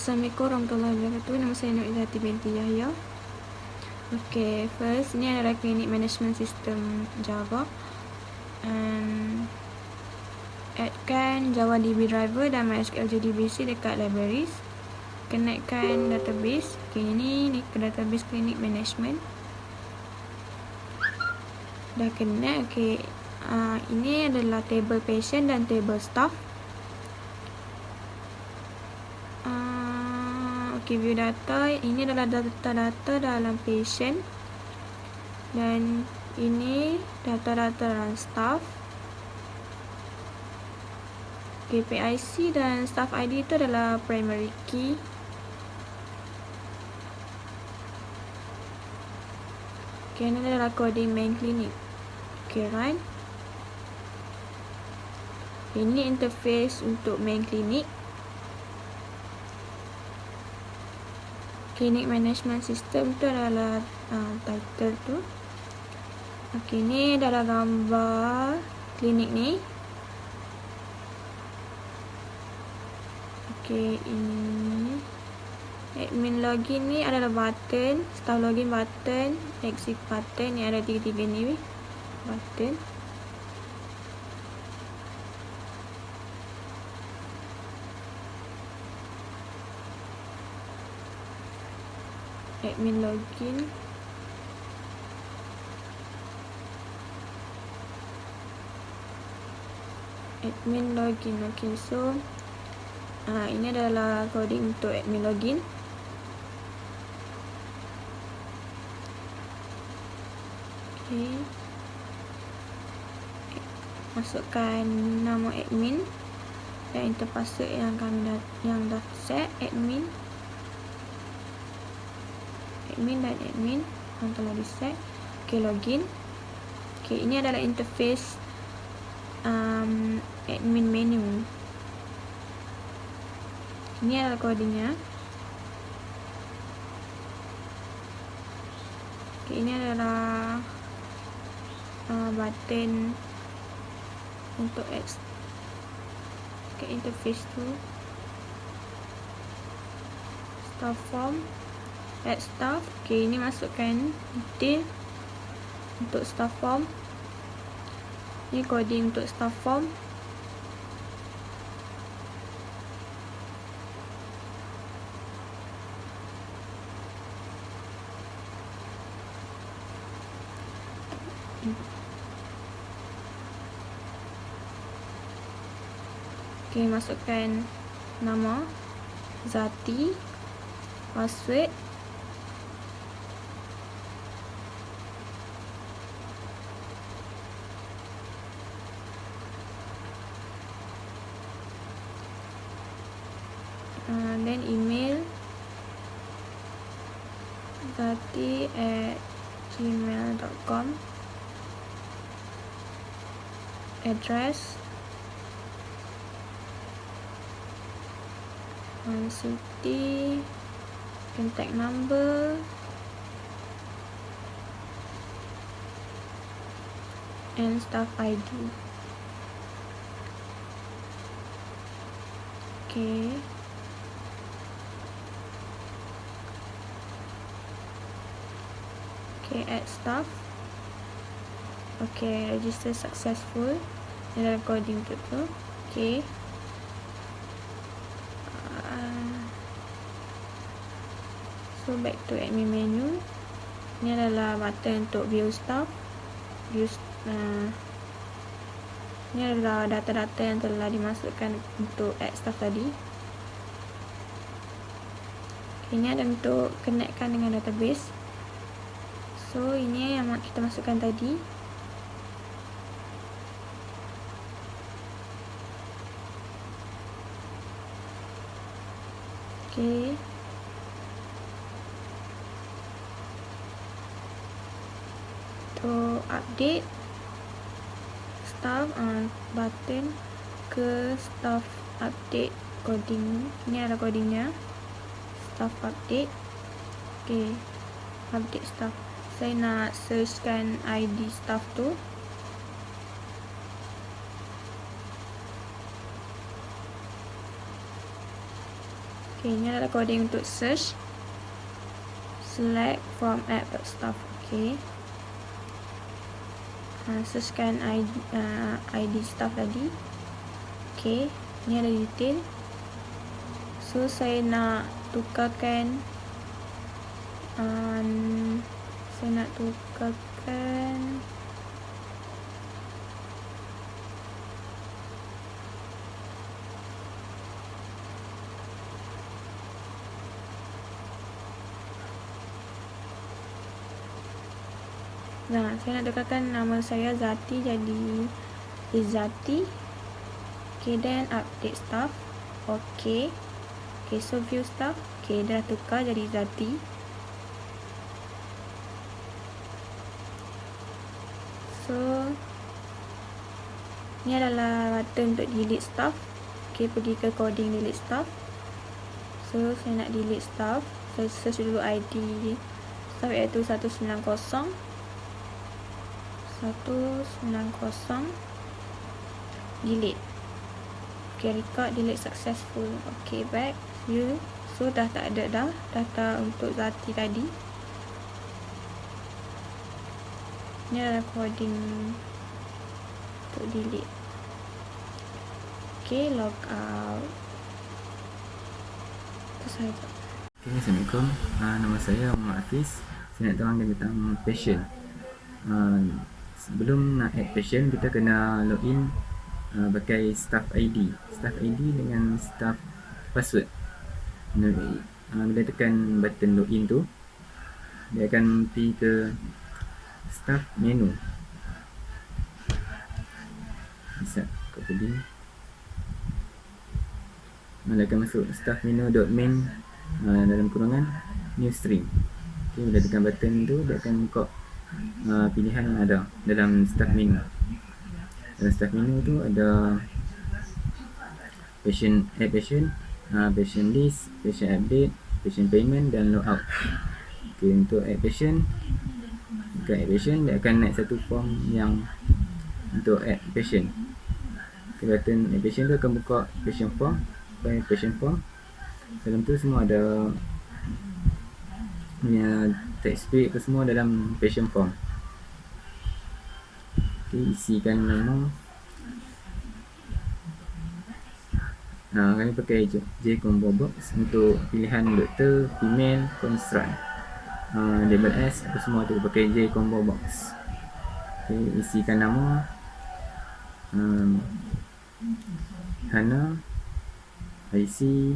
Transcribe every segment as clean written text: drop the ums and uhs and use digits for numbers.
Assalamualaikum warahmatullahi wabarakatuh. Nama saya Nur Izzati binti Yahya. Okay, first ni adalah Clinic Management System Java. Addkan Java DB driver dan MySQL JDBC dekat libraries. Connectkan database. Okay, ni ke database Clinic Management. Dah connect. Okay, ini adalah table patient dan table staff. Okay, view data. Ini adalah data-data dalam patient dan ini data-data dalam staff. Okay, PIC dan staff ID itu adalah primary key. Okay, ini adalah coding main clinic. Okay, run. Ini interface untuk main clinic. Clinic Management System tu adalah title tu. Okay, ni adalah gambar klinik ni. Okay, ini admin login ni adalah button, staff login button, exit button. Ni ada tiga-tiga ni button. Admin login. Admin login. Okay, so ini adalah coding untuk admin login. Okay, masukkan nama admin dan enter password yang kami dah set. Admin dan admin yang telah di set. Okay, login. Okay, ini adalah interface admin menu. Ini adalah codingnya. Okay, ini adalah button untuk interface tu. Staff form, add staff. Okay, ini masukkan detail untuk staff form. Ini coding untuk staff form. Okay, masukkan nama Zati, password, then email zati@gmail.com, address city, contact number, and staff ID. Okay, add staff. Okay, register successful. Ini recording tu. Okay, so back to admin menu. Ini adalah button untuk view staff. Ini adalah data-data yang telah dimasukkan untuk add staff tadi. Ini ada untuk connectkan dengan database. So ini yang kita masukkan tadi. Okay, untuk update staff, button ke staff update coding. Ini ada codingnya, staff update. Okay, update staff. Saya nak searchkan ID staff tu. Okay, ini adalah coding untuk search. Select from app.stuff. Okay, searchkan ID staff tadi. Okay, ni ada detail. So saya nak tukarkan saya nak tukarkan nama saya Zati jadi Izzati. Okay, then update staff. Okay, so view staff. Okay, dah tukar jadi Zati. So ni adalah button untuk delete staff. Okay, pergi ke coding delete staff. So saya nak delete staff. Saya search dulu ID staff iaitu 190 delete. Okay, record delete successful. Okay, back view. So dah tak ada data untuk Zati tadi. Ni adalah coding untuk delete. Okay, log out. Itu sahaja. Okay, Assalamualaikum. Nama saya Muhammad Hafiz. Saya nak terangkan tentang Passion. Sebelum nak add Passion, kita kena login pakai staff ID. Staff ID dengan staff password. Bila tekan button login tu, dia akan pergi ke staff menu. Bisa copy. Dia akan masuk staff menu.main dalam kurungan new stream. Okay, bila tekan button tu, dia akan buka pilihan yang ada dalam staff menu. Dalam staff menu tu ada Passion, add Passion, Passion list, Passion update, Passion payment dan logout. Okay, untuk add Passion, dia akan naik satu form yang untuk add Passion. Okay, button add Passion tu akan buka Passion form. Passion form dalam tu semua ada punya text field semua dalam Passion form. Okay, isikan nama. Kami pakai J combo box untuk pilihan doktor, female, construct, label S, apa semua tu pakai J combo box. Okay, isikan nama Hana, IC,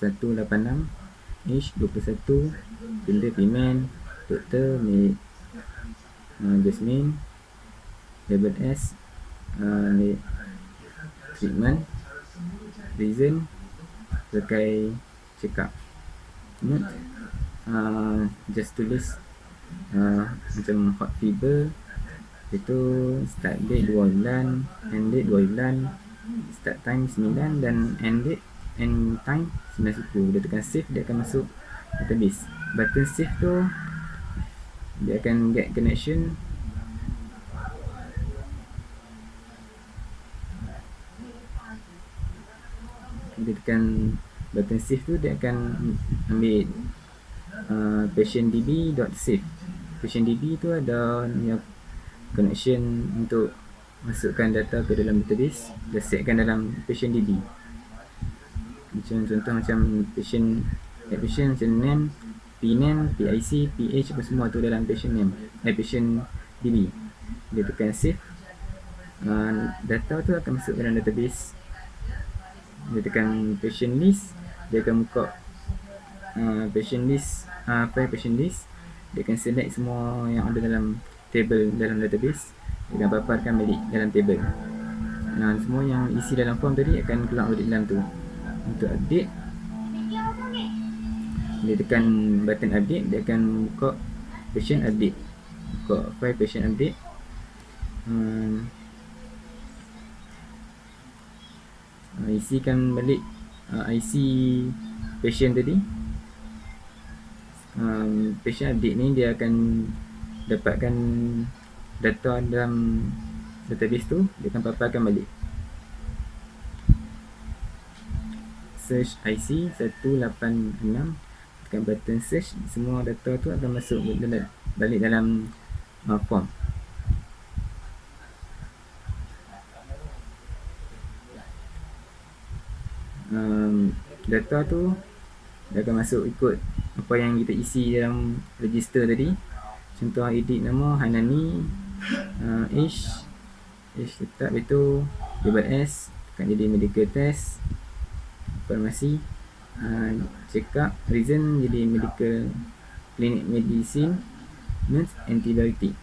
(186) age 21, gender female, doktor milik Jasmine, label S, treatment, reason pakai check up, note just tulis macam hot fever, itu start date 2 bulan, end date 2 bulan, start time 9 dan end date and time 9 suku. Dia tekan save, dia akan masuk database. Button save tu dia akan get connection. Dia tekan button save tu, dia akan ambil patientdb.save. Patientdb tu ada connection untuk masukkan data ke dalam database. Dia setkan dalam patientdb. Macam contoh macam patient macam name, pname, pic, ph apa semua tu dalam patient name, patientdb. Dia tekan save, data tu akan masuk dalam database. Dia tekan patient list, dia akan buka patient list, file patient list. Dia akan select semua yang ada dalam table dalam database. Dia akan paparkan balik dalam table. Semua yang isi dalam form tadi akan keluar balik dalam tu. Untuk update, dia tekan button update, dia akan buka patient update, buka file patient update. Isikan balik IC patient tadi. Patient update ni dia akan dapatkan data dalam database tu, dia akan paparkan balik. search IC 186, tekan button search, semua data tu akan masuk balik dalam form. Data tu dia akan masuk ikut apa yang kita isi dalam register tadi. Contoh edit nama Hanani, age tetap itu label S, tekan jadi medical test, farmasi, check up, reason jadi medical clinic medicine, nurse antibiotic.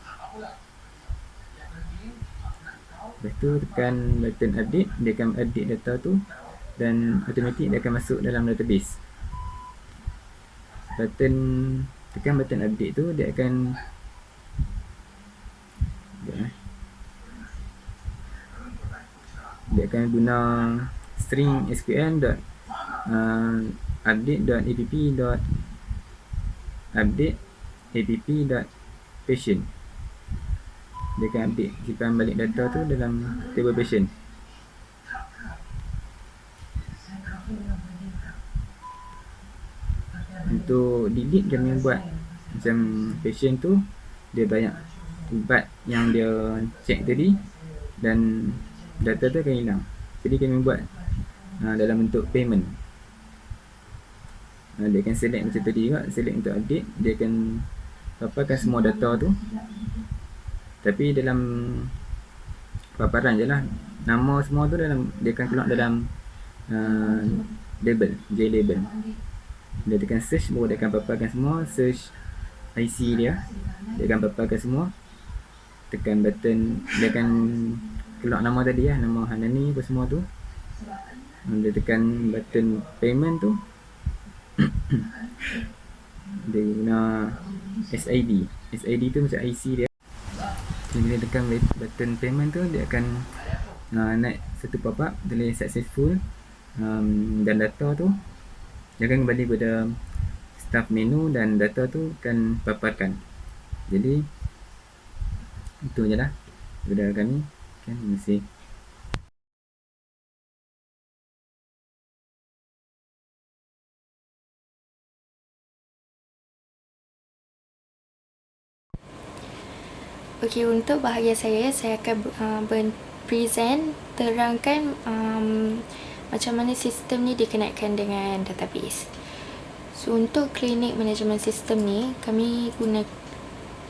Lepas tu tekan button update, dia akan update data tu dan automatik dia akan masuk dalam database. Tekan button update tu, dia akan guna string SQL update.app.patient. Dia akan update, simpan balik data tu dalam table patient. Untuk delete, kami buat macam patient tu dia banyak ubat yang dia check tadi dan data tu akan hilang. Jadi kami buat dalam bentuk payment. Dia akan select macam tadi juga, select untuk update, dia akan paparkan semua data tu. Tapi dalam paparan je lah, nama semua tu dalam, dia akan keluar dalam label, JLabel. Dia tekan search, baru dia akan paparkan semua. Search IC dia akan paparkan semua. Tekan button, dia akan keluar nama tadi lah, nama Hanani apa semua tu. Dia tekan button payment tu, dia guna SID tu macam IC dia. Bila tekan button payment tu, dia akan naik satu pop-up tulis successful, dan data tu dia akan kembali pada staff menu dan data tu akan paparkan. Jadi itu je lah daripada kami. Terima kasih. Okey, untuk bahagian saya akan present terangkan macam mana sistem ni dikenakan dengan database. So, untuk clinic management system ni, kami guna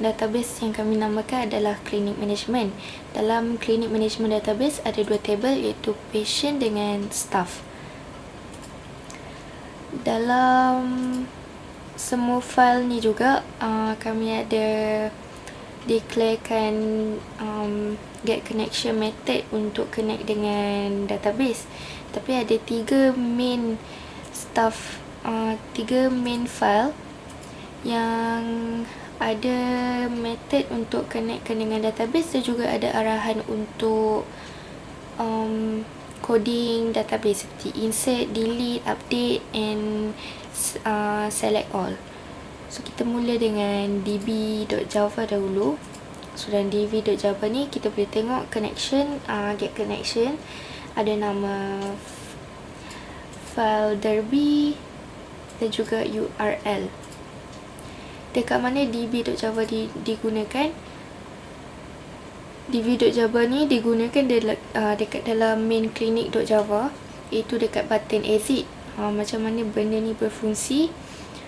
database yang kami namakan adalah clinic management. Dalam clinic management database ada dua table, iaitu patient dengan staff. Dalam semua file ni juga kami ada declarekan get connection method untuk connect dengan database. Tapi ada tiga main file yang ada method untuk connectkan dengan database dan juga ada arahan untuk coding database seperti insert, delete, update and select all. So, kita mula dengan db.java dahulu. So, dalam db.java ni kita boleh tengok connection, get connection, ada nama file derby dan juga URL. Dekat mana db.java digunakan? db.java ni digunakan dekat dalam main clinic.java, iaitu dekat button exit. Macam mana benda ni berfungsi?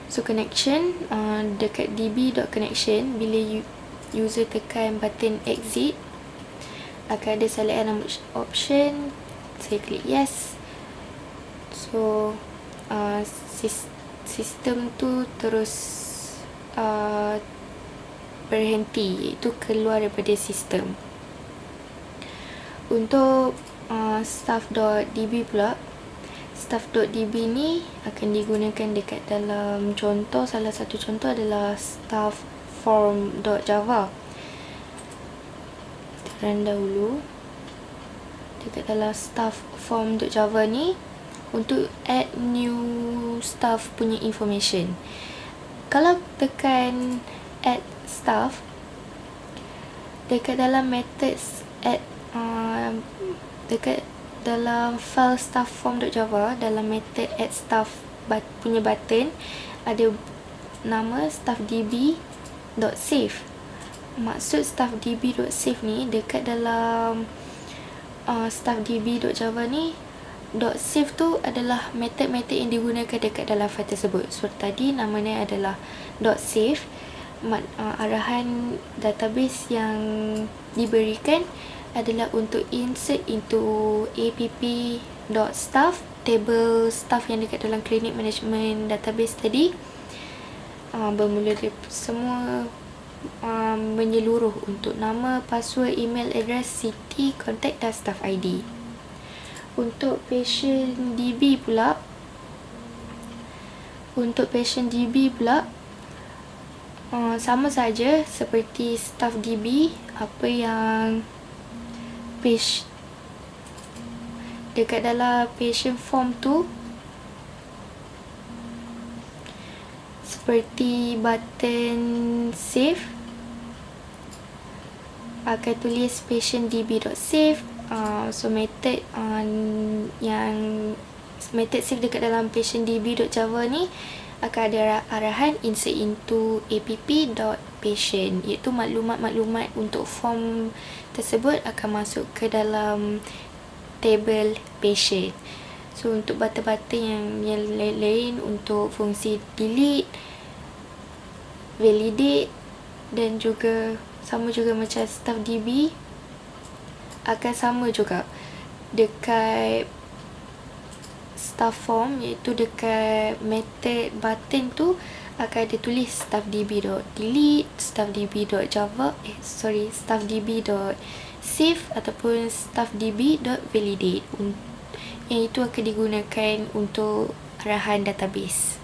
So, connection dekat db.connection, bila user tekan button exit, akan ada selection option. Saya klik yes. So, sistem tu terus berhenti, iaitu keluar daripada sistem. Untuk staff.db pula, staff.db ni akan digunakan dekat dalam contoh, salah satu contoh adalah staff form.java. Run dahulu. Dekat dalam staff form.java ni, untuk add new staff punya information, kalau tekan add staff, dekat dalam methods add dekat dalam file staff form.java, dalam method add staff punya button, ada nama staffdb.save. Maksud staffdb.save ni, dekat dalam staffdb.java ni, .save tu adalah method-method yang digunakan dekat dalam file tersebut. So tadi namanya adalah .save. Arahan database yang diberikan adalah untuk insert into app.staff, table staff yang dekat dalam clinic management database tadi. Bermula dari semua menyeluruh untuk nama, password, email address, city, contact dan staff ID. Untuk patient DB pula, sama saja seperti staff DB. Apa yang dekat dalam patient form tu, seperti button save, akan tulis patientdb.save. So method yang method save dekat dalam patientdb.java ni akan ada arahan insert into app.patient, iaitu maklumat-maklumat untuk form tersebut akan masuk ke dalam table patient. So untuk button-button yang lain untuk fungsi delete, validate dan juga sama juga macam staffdb, akan sama juga dekat staff form, iaitu dekat method button tu akan ada tulis staffdb.delete, staffdb.save ataupun staffdb.validate, yang itu akan digunakan untuk arahan database.